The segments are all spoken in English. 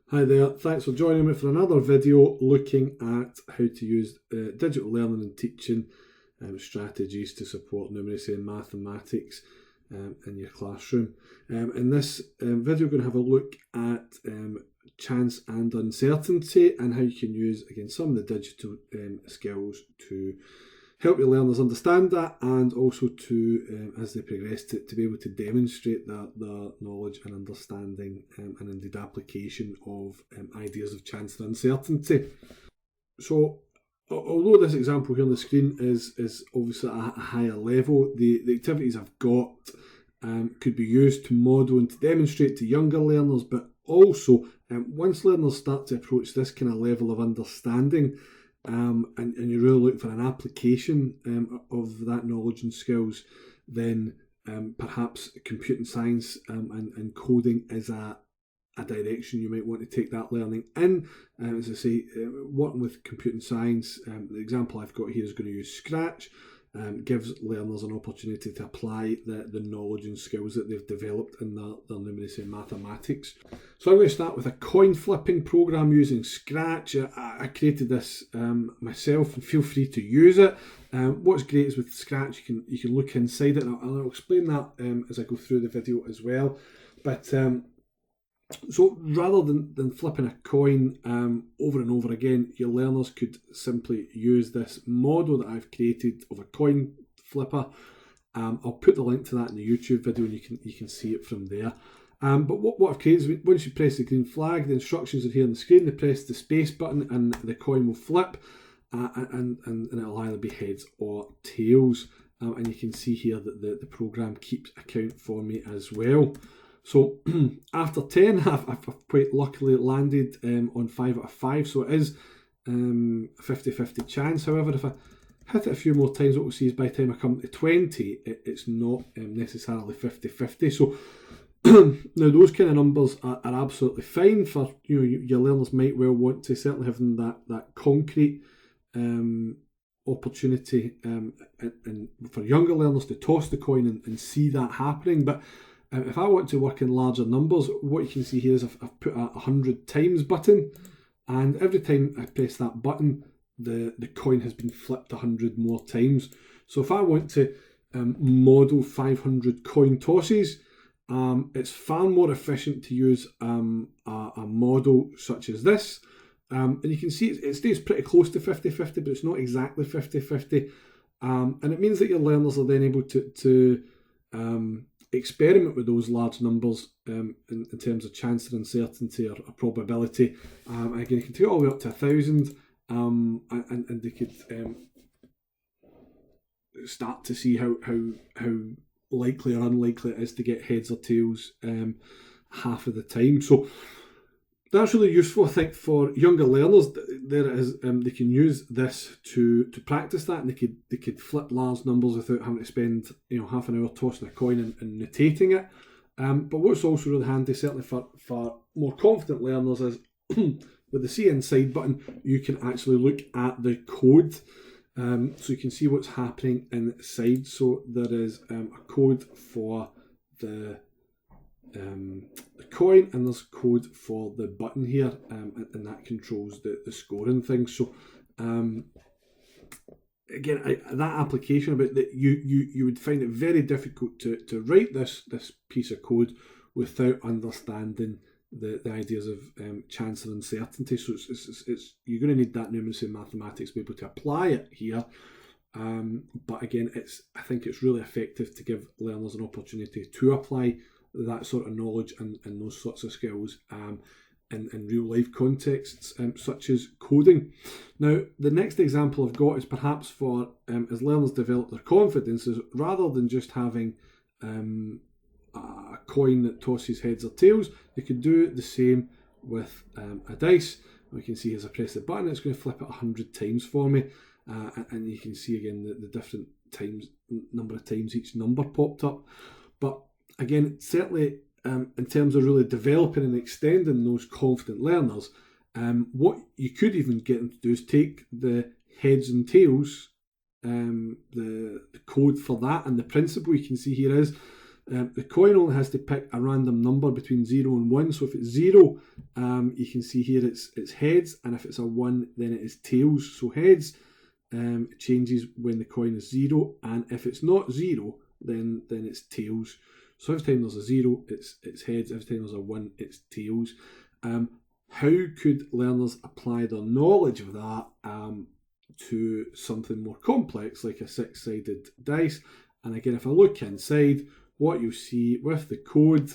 Hi there, thanks for joining me for another video looking at how to use digital learning and teaching strategies to support numeracy and mathematics in your classroom. In this video we're going to have a look at chance and uncertainty and how you can use again some of the digital skills to help your learners understand that, and also to, as they progress, to be able to demonstrate the knowledge and understanding and indeed application of ideas of chance and uncertainty. So, although this example here on the screen is obviously at a higher level, the activities I've got could be used to model and to demonstrate to younger learners, but also once learners start to approach this kind of level of understanding, and you're really looking for an application of that knowledge and skills, then perhaps computing science and coding is a direction you might want to take that learning in. As I say, working with computing science, the example I've got here is going to use Scratch. Gives learners an opportunity to apply the knowledge and skills that they've developed in their numeracy and mathematics. So I'm going to start with a coin flipping program using Scratch. I created this myself, and feel free to use it. What's great is with Scratch you can look inside it, and I'll explain that as I go through the video as well. But so rather than flipping a coin over and over again, your learners could simply use this model that I've created of a coin flipper. I'll put the link to that in the YouTube video, and you can see it from there. But what I've created is, once you press the green flag, the instructions are here on the screen. You press the space button and the coin will flip, and it'll either be heads or tails. And you can see here that the program keeps account for me as well. So after 10, I've quite luckily landed on 5 out of 5, so it is a 50-50 chance. However, if I hit it a few more times, what we'll see is by the time I come to 20, it's not necessarily 50-50. So now those kind of numbers are absolutely fine for, your learners might well want to, certainly having that concrete opportunity and for younger learners to toss the coin and see that happening. But if I want to work in larger numbers, what you can see here is I've put a 100 times button, and every time I press that button, the coin has been flipped 100 more times. So if I want to model 500 coin tosses, it's far more efficient to use a model such as this. And you can see it stays pretty close to 50-50, but it's not exactly 50-50. And it means that your learners are then able to experiment with those large numbers in terms of chance and uncertainty or probability. Again, you can take it all the way up to 1,000, and they could start to see how likely or unlikely it is to get heads or tails half of the time. So that's really useful, I think, for younger learners. There it is. They can use this to practice that, and they could flip large numbers without having to spend half an hour tossing a coin and notating it. But what's also really handy, certainly for more confident learners, is with the see inside button, you can actually look at the code. So you can see what's happening inside. So there is a code for the coin, and there's code for the button here, and that controls the scoring thing. So again, that application about that, you would find it very difficult to write this piece of code without understanding the ideas of chance and uncertainty. So it's you're going to need that numeracy and mathematics to be able to apply it here. But again, I think it's really effective to give learners an opportunity to apply that sort of knowledge and those sorts of skills in real life contexts, such as coding. Now, the next example I've got is perhaps for as learners develop their confidence, is rather than just having a coin that tosses heads or tails, they could do the same with a dice. We can see as I press the button, it's going to flip it 100 times for me, and you can see again the different number of times each number popped up. But again, certainly in terms of really developing and extending those confident learners, what you could even get them to do is take the heads and tails, the code for that, and the principle you can see here is The coin only has to pick a random number between 0 and 1. So if it's 0, you can see here it's heads, and if it's a 1, then it is tails. So heads changes when the coin is 0, and if it's not 0, then it's tails. So every time there's a 0, it's heads. Every time there's a 1, it's tails. How could learners apply their knowledge of that to something more complex, like a 6-sided dice? And again, if I look inside, what you'll see with the code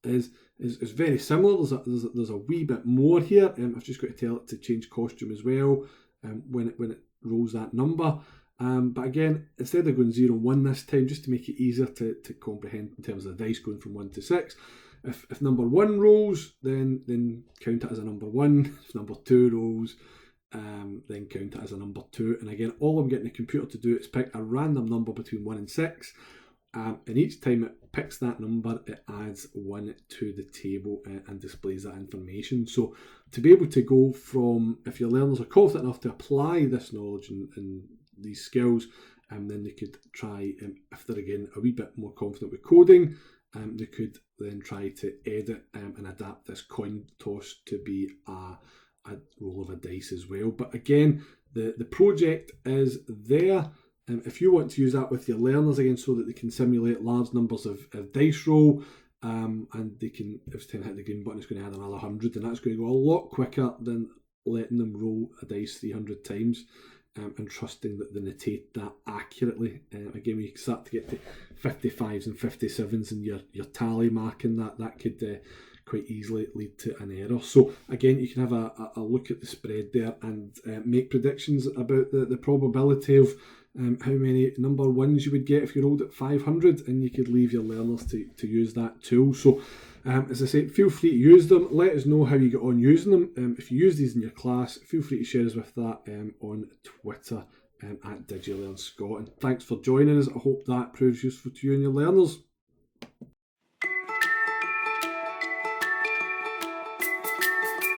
is very similar. There's a wee bit more here. I've just got to tell it to change costume as well when it rolls that number. But again, instead of going 0 and 1 this time, just to make it easier to comprehend in terms of the dice going from 1 to 6, if number 1 rolls, then count it as a number 1. If number 2 rolls, then count it as a number 2. And again, all I'm getting the computer to do is pick a random number between 1 and 6. And each time it picks that number, it adds 1 to the table and displays that information. So to be able to go from, if your learners are confident enough to apply this knowledge and these skills, then they could try, if they're again a wee bit more confident with coding, they could then try to edit and adapt this coin toss to be a roll of a dice as well. But again, the project is there. If you want to use that with your learners again, so that they can simulate large numbers of dice roll, and they can, every time they hit the green button, it's going to add another 100, and that's going to go a lot quicker than letting them roll a dice 300 times. And trusting that they notate that accurately. Again, when you start to get to 55s and 57s and your tally marking that could quite easily lead to an error. So again, you can have a look at the spread there and make predictions about the probability of how many number 1s you would get if you rolled at 500, and you could leave your learners to use that tool. So as I say, feel free to use them. Let us know how you get on using them. If you use these in your class, feel free to share us with that on Twitter at DigiLearnScot. And thanks for joining us. I hope that proves useful to you and your learners.